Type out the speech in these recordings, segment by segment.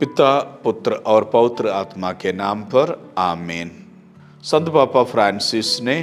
पिता, पुत्र और पवित्र आत्मा के नाम पर आमीन। संत पापा फ्रांसिस ने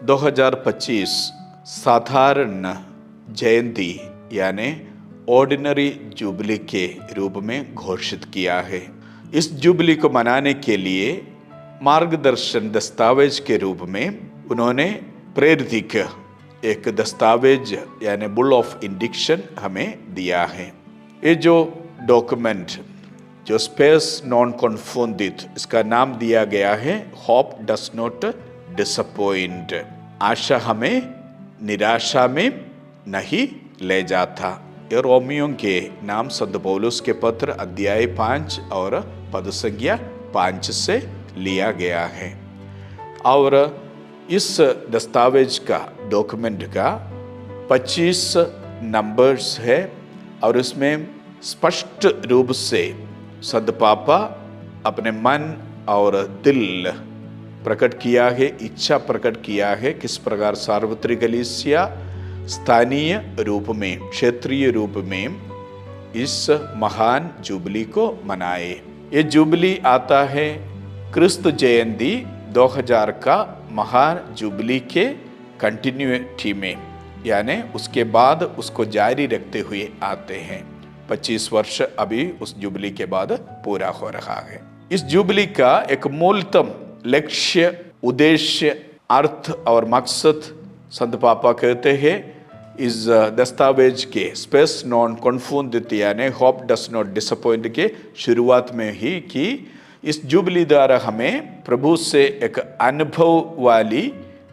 2025 साधारण जयंती यानी ऑर्डिनरी जुबली के रूप में घोषित किया है। इस जुबली को मनाने के लिए मार्गदर्शन दस्तावेज के रूप में उन्होंने प्रेरित एक दस्तावेज यानी बुल ऑफ इंडिक्शन हमें दिया है। ये जो डॉक्यूमेंट जो स्पेस नॉन कॉन्फोंडित, इसका नाम दिया गया है होप डस नॉट डिसअपॉइंट। आशा हमें निराशा में नहीं ले जाता। ये रोमियो के नाम संत पौलुस के पत्र अध्याय 5 और पद संख्या 5 से लिया गया है। और इस दस्तावेज का डॉक्यूमेंट का 25 नंबर्स है और इसमें स्पष्ट रूप से संत पापा अपने मन और दिल प्रकट किया है, इच्छा प्रकट किया है किस प्रकार सार्वत्रिक कलीसिया स्थानीय रूप में, क्षेत्रीय रूप में इस महान जुबली को मनाए। ये जुबली आता है क्रिस्त जयंती 2000 का महान जुबली के कंटिन्यूटी में, यानी उसके बाद उसको जारी रखते हुए आते हैं। 25 वर्ष अभी उस जुबली के बाद पूरा हो रहा है। इस जुबली का एक मूलतम लक्ष्य, उद्देश्य, अर्थ और मकसद संत पापा कहते हैं इस दस्तावेज के स्पेस नॉन कॉन्फोंडित यानी होप डस नॉट डिसअपॉइंट के शुरुआत में ही कि इस जुबली द्वारा हमें प्रभु से एक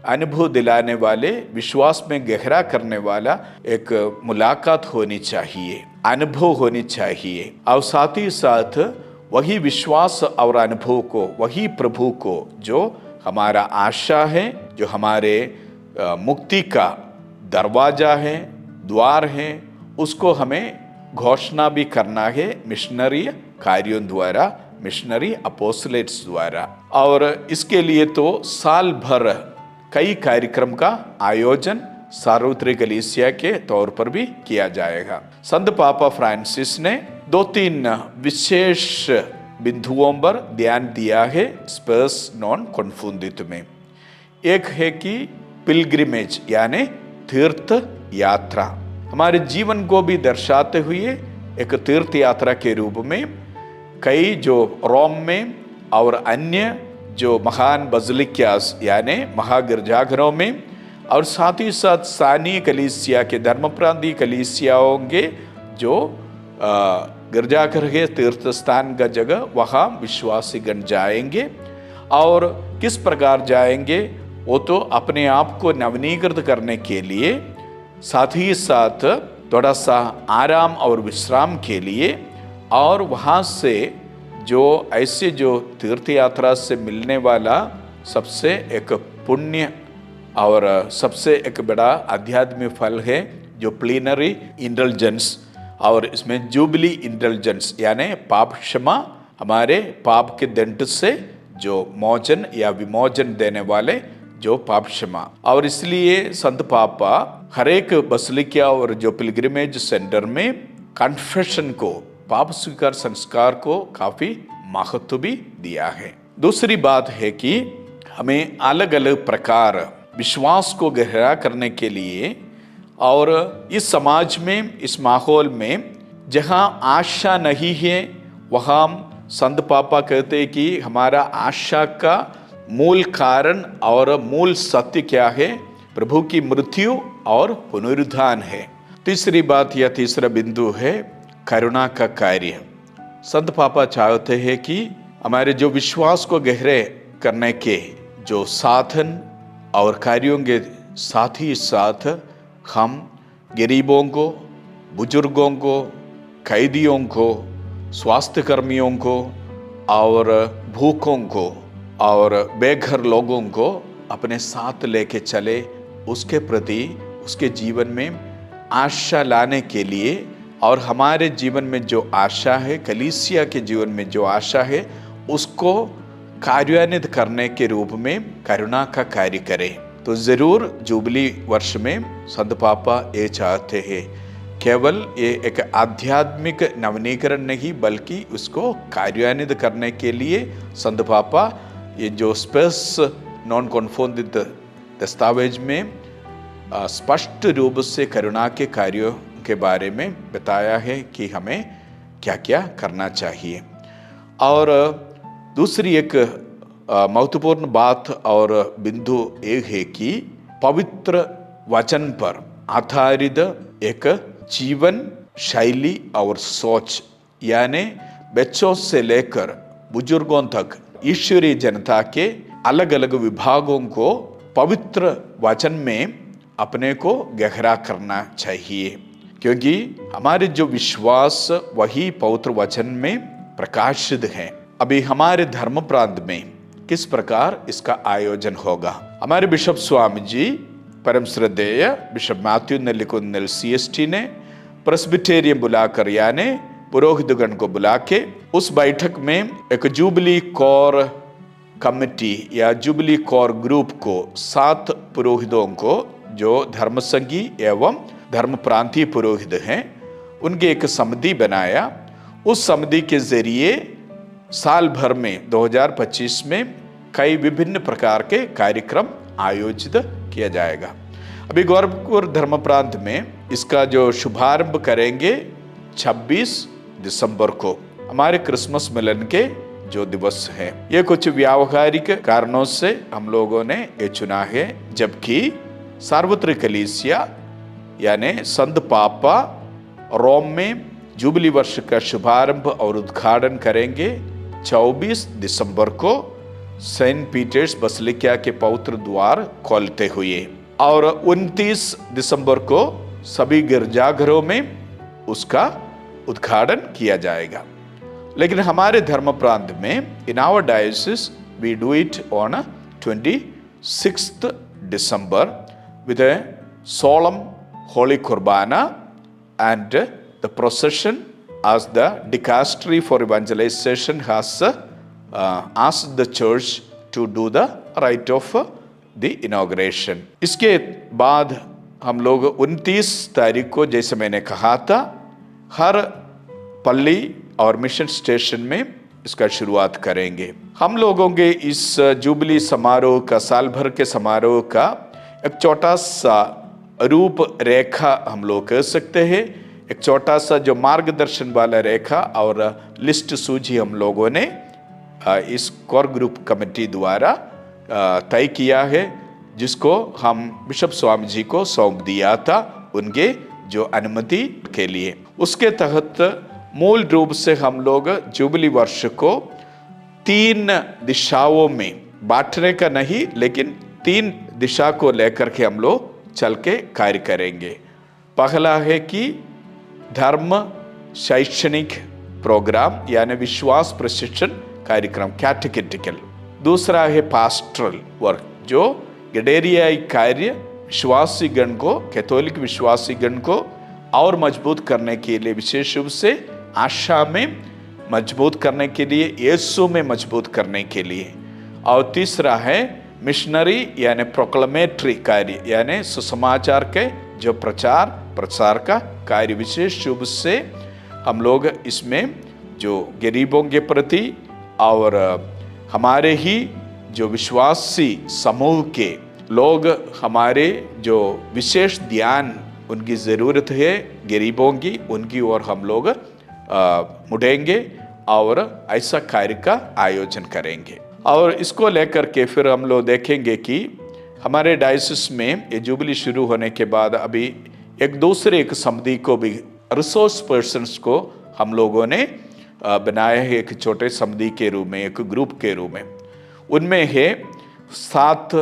अनुभव दिलाने वाले, विश्वास में गहरा करने वाला एक मुलाकात होनी चाहिए, अनुभव होनी चाहिए। और साथ ही साथ वही विश्वास और अनुभव को, वही प्रभु को जो हमारा आशा है, जो हमारे मुक्ति का दरवाजा है, द्वार है, उसको हमें घोषणा भी करना है मिशनरी कार्यों द्वारा, मिशनरी अपोस्टलेट्स द्वारा। और इसके लिए तो साल भर कई कार्यक्रम का आयोजन सार्वत्रिक कलीसिया के तौर पर भी किया जाएगा। संत पापा फ्रांसिस ने 2-3 विशेष बिंदुओं पर ध्यान दिया है स्पेस नॉन कॉन्फोंडित में। एक है कि पिलग्रिमेज यानी तीर्थ यात्रा, हमारे जीवन को भी दर्शाते हुए एक तीर्थ यात्रा के रूप में कई जो रोम में और अन्य जो महान बज़िलिकास यानी महागिरजाघरों में और साथ ही साथ स्थानीय कलीसिया के धर्म प्रांतीय कलीसियाओं के जो गिरजाघर है, तीर्थ स्थान का जगह, वहाँ विश्वासीगण जाएंगे। और किस प्रकार जाएंगे वो तो अपने आप को नवीनीकृत करने के लिए, साथ ही साथ थोड़ा सा आराम और विश्राम के लिए, और वहाँ से जो ऐसे जो तीर्थ यात्रा से मिलने वाला सबसे एक पुण्य और सबसे एक बड़ा आध्यात्मिक फल है जो प्लीनरी इंडल्जेंस, और इसमें जुबली इंडल्जेंस यानी पाप क्षमा, हमारे पाप के दंड से जो मोचन या विमोचन देने वाले जो पाप क्षमा। और इसलिए संत पापा हर एक बसलिका और जो पिलग्रिमेज सेंटर में कन्फेशन को, पाप स्वीकार संस्कार को काफी महत्व भी दिया है। दूसरी बात है कि हमें अलग अलग प्रकार विश्वास को गहरा करने के लिए और इस समाज में, इस माहौल में जहाँ आशा नहीं है, वहाँ संत पापा कहते हैं कि हमारा आशा का मूल कारण और मूल सत्य क्या है? प्रभु की मृत्यु और पुनरुत्थान है। तीसरी बात या तीसरा बिंदु है करुणा का कार्य। संत पापा चाहते हैं कि हमारे जो विश्वास को गहरे करने के जो साधन और कार्यों के साथ ही साथ हम गरीबों को, बुजुर्गों को, कैदियों को, स्वास्थ्य कर्मियों को और भूखों को और बेघर लोगों को अपने साथ लेके चले, उसके प्रति उसके जीवन में आशा लाने के लिए, और हमारे जीवन में जो आशा है, कलीसिया के जीवन में जो आशा है, उसको कार्यान्वित करने के रूप में करुणा का कार्य करें। तो ज़रूर जुबली वर्ष में संत पापा ये चाहते हैं केवल ये एक आध्यात्मिक नवीनीकरण नहीं बल्कि उसको कार्यान्वित करने के लिए संत पापा ये जो स्पेस नॉन कॉन्फोर्मिंग दस्तावेज में स्पष्ट रूप से करुणा के कार्यों के बारे में बताया है कि हमें क्या क्या करना चाहिए। और दूसरी एक महत्वपूर्ण बात और बिंदु एक है कि पवित्र वचन पर आधारित एक जीवन शैली और सोच, यानी बच्चों से लेकर बुजुर्गों तक ईश्वरीय जनता के अलग अलग विभागों को पवित्र वचन में अपने को गहरा करना चाहिए, क्योंकि हमारे जो विश्वास वही पवित्र वचन में प्रकाशित है। अभी हमारे धर्म प्रांत में किस प्रकार इसका आयोजन होगा? हमारे बिशप स्वामी जी परम श्रद्धेय बिशप मैथ्यू नेल्लिकुन्निल CST ने प्रेस्बिटेरियन बुलाकर यानी पुरोहितगण को बुला के उस बैठक में एक जुबली कोर कमेटी या जुबली कोर ग्रुप को 7 पुरोहितों को जो धर्म संघी एवं धर्म प्रांतीय पुरोहित हैं उनकी एक समिति बनाया। उस समिति के जरिए साल भर में 2025 में कई विभिन्न प्रकार के कार्यक्रम आयोजित किया जाएगा। अभी गोरखपुर धर्म प्रांत में इसका जो शुभारंभ करेंगे 26 दिसंबर को हमारे क्रिसमस मिलन के जो दिवस है। ये कुछ व्यावहारिक कारणों से हम लोगों ने ये चुना है, जबकि सार्वत्रिक कलीसिया यानी संत पापा रोम में जुबली वर्ष का शुभारंभ और उद्घाटन करेंगे 24 दिसंबर को सेंट पीटर्स बसिलिका के पवित्र द्वार खोलते हुए, और 29 दिसंबर को सभी गिरजाघरों में उसका उद्घाटन किया जाएगा। लेकिन हमारे धर्म प्रांत में in our diocese we do it on 26th December with a solemn holy kurbana and the procession as the dicastery for evangelization has asked the church to do the rite of the inauguration. इसके बाद हम लोग 29 तारीख को जैसे मैंने कहा था हर पल्ली और मिशन स्टेशन में इसका शुरुआत करेंगे। हम लोगों के इस जुबली समारोह का साल भर के समारोह का एक छोटा सा रूप रेखा हम लोग कह सकते हैं, एक छोटा सा जो मार्गदर्शन वाला रेखा और लिस्ट सूची हम लोगों ने इस कोर ग्रुप कमेटी द्वारा तय किया है, जिसको हम बिशप स्वामी जी को सौंप दिया था उनके जो अनुमति के लिए। उसके तहत मूल रूप से हम लोग जुबली वर्ष को 3 दिशाओं में बांटने का नहीं, लेकिन 3 दिशा को लेकर के हम लोग चल के कार्य करेंगे। पहला है कि धर्म शैक्षणिक प्रोग्राम यानी विश्वास प्रशिक्षण कार्यक्रम कैटेकेटिकल। दूसरा है पास्टरल वर्क, जो गडेरियाई कार्य विश्वासी गण को, कैथोलिक विश्वासी गण को और मजबूत करने के लिए, विशेष रूप से आशा में मजबूत करने के लिए, यीशु में मजबूत करने के लिए। और तीसरा है मिशनरी यानी प्रोक्लेमेटरी कार्य यानी सुसमाचार के जो प्रचार प्रसार का कार्य। विशेष रूप से हम लोग इसमें जो गरीबों के प्रति और हमारे ही जो विश्वासी समूह के लोग, हमारे जो विशेष ध्यान उनकी ज़रूरत है गरीबों की, उनकी ओर हम लोग मुड़ेंगे और ऐसा कार्य का आयोजन करेंगे। और इसको लेकर के फिर हम लोग देखेंगे कि हमारे डायोसिस में ये जुबली शुरू होने के बाद अभी एक दूसरे एक समिति को भी, रिसोर्स पर्सन्स को हम लोगों ने बनाया है एक छोटे समिति के रूप में, एक ग्रुप के रूप में। उनमें है 7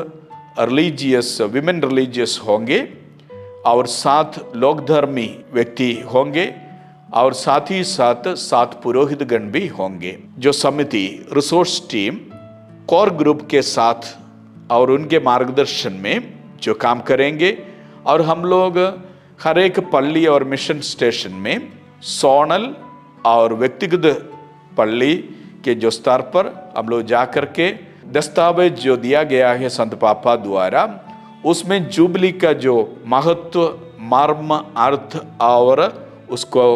रिलीजियस विमेन रिलीजियस होंगे और 7 लोकधर्मी व्यक्ति होंगे और साथ ही साथ 7 पुरोहित गण भी होंगे। जो समिति रिसोर्स टीम कोर ग्रुप के साथ और उनके मार्गदर्शन में जो काम करेंगे, और हम लोग हर एक पल्ली और मिशन स्टेशन में सोनल और व्यक्तिगत पल्ली के जो स्तर पर हम लोग जा कर के दस्तावेज जो दिया गया है संत पापा द्वारा, उसमें जुबली का जो महत्व मर्म अर्थ और उसको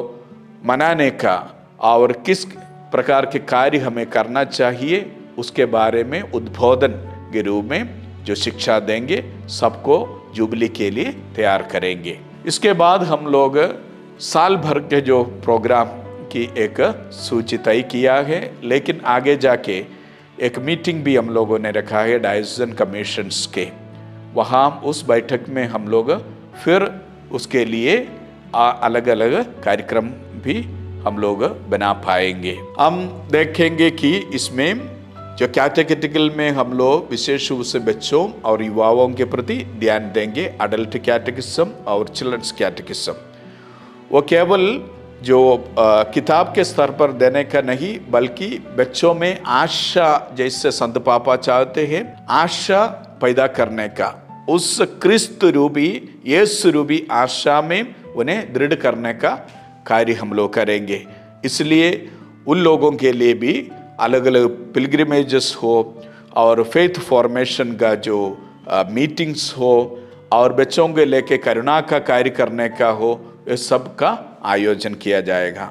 मनाने का और किस प्रकार के कार्य हमें करना चाहिए उसके बारे में उद्बोधन के रूप में जो शिक्षा देंगे, सबको जुबली के लिए तैयार करेंगे। इसके बाद हम लोग साल भर के जो प्रोग्राम की एक सूची तय किया है, लेकिन आगे जाके एक मीटिंग भी हम लोगों ने रखा है डायोसीजन कमीशंस के। वहाँ उस बैठक में हम लोग फिर उसके लिए अलग अलग कार्यक्रम भी हम लोग बना पाएंगे। हम देखेंगे कि इसमें जो कैटेकेटिकल में हम लोग विशेष रूप से बच्चों और युवाओं के प्रति ध्यान देंगे, अडल्ट कैटेकिज्म और चिल्ड्रंस कैटेकिज्म। वो केवल जो किताब के स्तर पर देने का नहीं, बल्कि बच्चों में आशा, जैसे संत पापा चाहते हैं, आशा पैदा करने का, उस क्रिस्त रूपी यीशु रूपी आशा में उन्हें दृढ़ करने का कार्य हम लोग करेंगे। इसलिए उन लोगों के लिए भी अलग अलग पिलग्रिमेजेस हो और फेथ फॉर्मेशन का जो मीटिंग्स हो और बच्चों के लेके करुणा का कार्य करने का हो, इस सब का आयोजन किया जाएगा।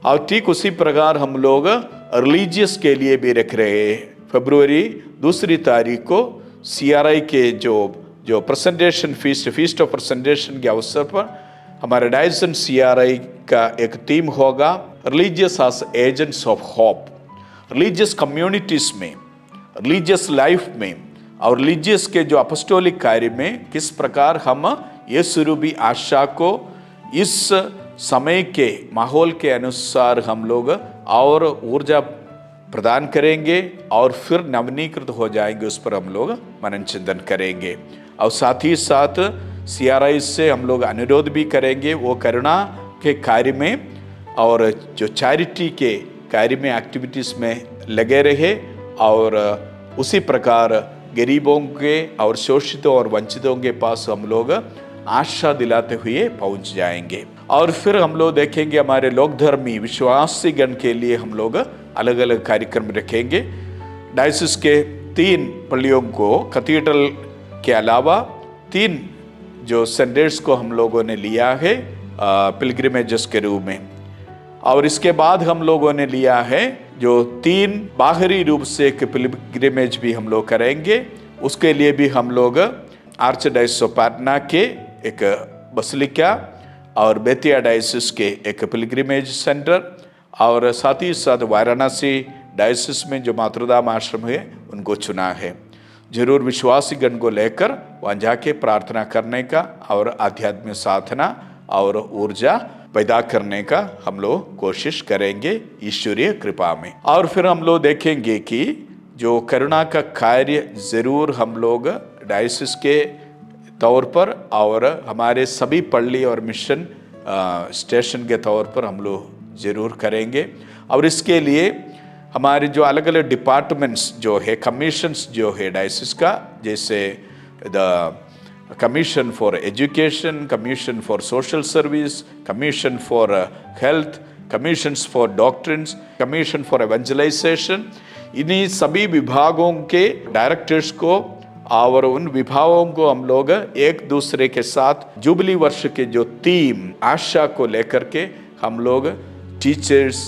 और ठीक उसी प्रकार हम लोग रिलीजियस के लिए भी रख रहे हैं। फरवरी 2 तारीख को CRI के जो प्रेजेंटेशन फीस्ट ऑफ प्रेजेंटेशन के अवसर पर हमारे डायोसीजन CRI का एक थीम होगा, religious as agents of hope. Religious communities में, रिलीजियस लाइफ में और रिलीजियस के जो अपॉस्टोलिक कार्य में किस प्रकार हम यीशु रूपी आशा को इस समय के माहौल के अनुसार हम लोग और ऊर्जा प्रदान करेंगे और फिर नवनीकृत हो जाएंगे, उस पर हम लोग मनन चिंतन करेंगे। और साथ ही साथ CRI से हम लोग अनुरोध भी करेंगे वो करुणा के कार्य में और जो चैरिटी के कार्य में एक्टिविटीज़ में लगे रहे और उसी प्रकार गरीबों के और शोषितों और वंचितों के पास हम लोग आशा दिलाते हुए पहुंच जाएंगे। और फिर हम लोग देखेंगे हमारे लोक धर्मी विश्वासी गण के लिए हम लोग अलग अलग कार्यक्रम रखेंगे। डायोसिस के 3 पल्लियों को कैथेड्रल के अलावा 3 जो संडेस को हम लोगों ने लिया है पिलग्रिमेजेस के रूप में, और इसके बाद हम लोगों ने लिया है जो 3 बाहरी रूप से एक पिलग्रिमेज भी हम लोग करेंगे। उसके लिए भी हम लोग आर्चडायोसिस ऑफ पटना के एक बसिलिका और बेतिया डायोसिस के एक पिलग्रिमेज सेंटर और साथ ही साथ वाराणसी डायोसिस में जो मातृधाम आश्रम है उनको चुना है। जरूर विश्वासी गण को लेकर वहाँ जाके प्रार्थना करने का और आध्यात्मिक साधना और ऊर्जा पैदा करने का हम लोग कोशिश करेंगे ईश्वरीय कृपा में। और फिर हम लोग देखेंगे कि जो करुणा का कार्य जरूर हम लोग डायोसिस के तौर पर और हमारे सभी पल्ली और मिशन स्टेशन के तौर पर हम लोग जरूर करेंगे। और इसके लिए हमारे जो अलग अलग डिपार्टमेंट्स जो है, कमीशंस जो है डायोसिस का, जैसे the commission for education, commission for social service, commission for health, commissions for doctrines, commission for evangelization, इन्हीं सभी विभागों के डायरेक्टर्स को और उन विभागों को हम लोग एक दूसरे के साथ जुबली वर्ष के जो थीम आशा को लेकर के हम लोग टीचर्स,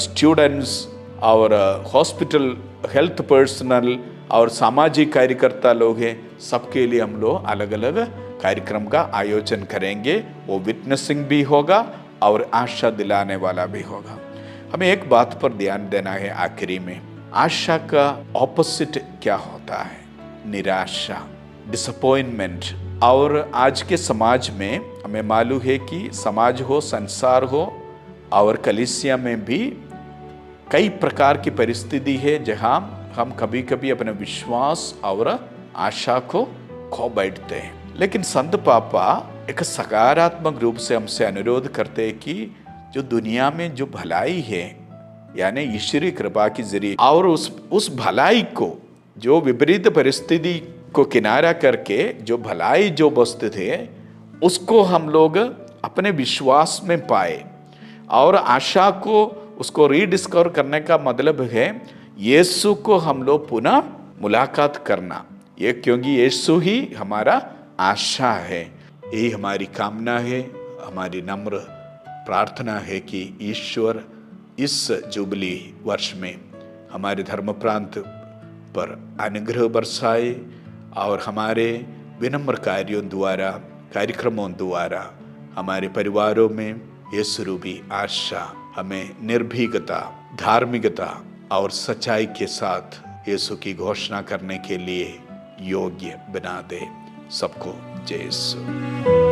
स्टूडेंट्स और हॉस्पिटल हेल्थ पर्सनल और सामाजिक कार्यकर्ता लोग हैं, सबके लिए हम लोग अलग अलग कार्यक्रम का आयोजन करेंगे। वो विटनेसिंग भी होगा और आशा दिलाने वाला भी होगा। हमें एक बात पर ध्यान देना है आखिरी में, आशा का ऑपोजिट क्या होता है? निराशा, डिसअपॉइंटमेंट। और आज के समाज में हमें मालूम है कि समाज हो, संसार हो और कलीसिया में भी कई प्रकार की परिस्थिति है जहां हम कभी कभी अपने विश्वास और आशा को खो बैठते हैं। लेकिन संत पापा एक सकारात्मक रूप से हमसे अनुरोध करते हैं कि जो दुनिया में जो भलाई है, यानी ईश्वरीय कृपा के जरिए, और उस भलाई को, जो विपरीत परिस्थिति को किनारा करके जो भलाई जो वस्तु थे उसको हम लोग अपने विश्वास में पाए और आशा को उसको रीडिस्कवर करने का मतलब है यीशु को हम लोग पुनः मुलाकात करना। ये क्योंकि यीशु ही हमारा आशा है। यही हमारी कामना है, हमारी नम्र प्रार्थना है कि ईश्वर इस जुबली वर्ष में हमारे धर्म प्रांत पर अनुग्रह बरसाए और हमारे विनम्र कार्यों द्वारा, कार्यक्रमों द्वारा हमारे परिवारों में यीशु रूपी आशा हमें निर्भीकता, धार्मिकता और सच्चाई के साथ यीशु की घोषणा करने के लिए योग्य बना दे। सबको जय यीशु।